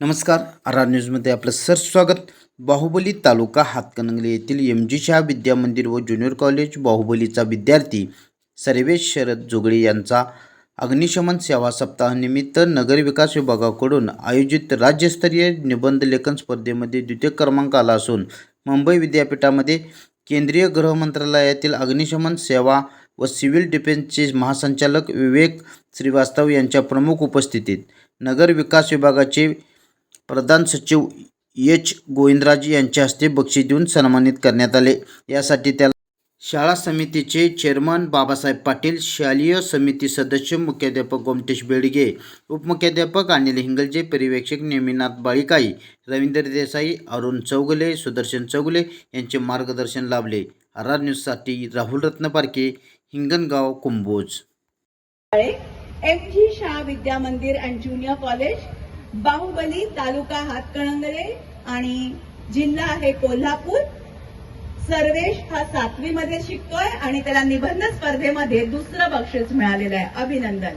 नमस्कार. आर न्यूजमध्ये आपलं स्वागत. बाहुबली तालुका हातकणंगले येथील एम.जी. शाह विद्या मंदिर व ज्युनियर कॉलेज बाहुबलीचा विद्यार्थी सर्वेश शरद जोगळे यांचा अग्निशमन सेवा सप्ताहानिमित्त नगर विकास विभागाकडून आयोजित राज्यस्तरीय निबंध लेखन स्पर्धेमध्ये द्वितीय क्रमांक आला असून मुंबई विद्यापीठामध्ये केंद्रीय गृह मंत्रालयातील अग्निशमन सेवा व सिव्हिल डिफेन्सचे महासंचालक विवेक श्रीवास्तव यांच्या प्रमुख उपस्थितीत नगर विकास विभागाचे प्रधान सचिव एच गोविंदराज यांच्या हस्ते बक्षीस देऊन सन्मानित करण्यात आले. यासाठी त्याला शाळा समितीचे चेअरमन बाबासाहेब पाटील, शालेय समिती सदस्य मुख्याध्यापक गोमटेश बेडगे, उपमुख्याध्यापक अनिल हिंगलजे, पर्यवेक्षक नेमिनाथ बाळीकाई, रवींद्र देसाई, अरुण चौगुले, सुदर्शन चौगुले यांचे मार्गदर्शन लाभले. आर न्यूजसाठी राहुल रत्नपारखे, हिंगणगाव, कुंभोज. एम.जी. शाह विद्या मंदिर अँड ज्युनियर कॉलेज, बाहुबली, तालुका हातकणंगले आणि जिल्हा आहे कोल्हापूर. सर्वेश हा 7वी मध्ये शिकतोय आणि त्याला निबंध स्पर्धेमध्ये दुसरं बक्षीस मिळालेलं आहे. अभिनंदन.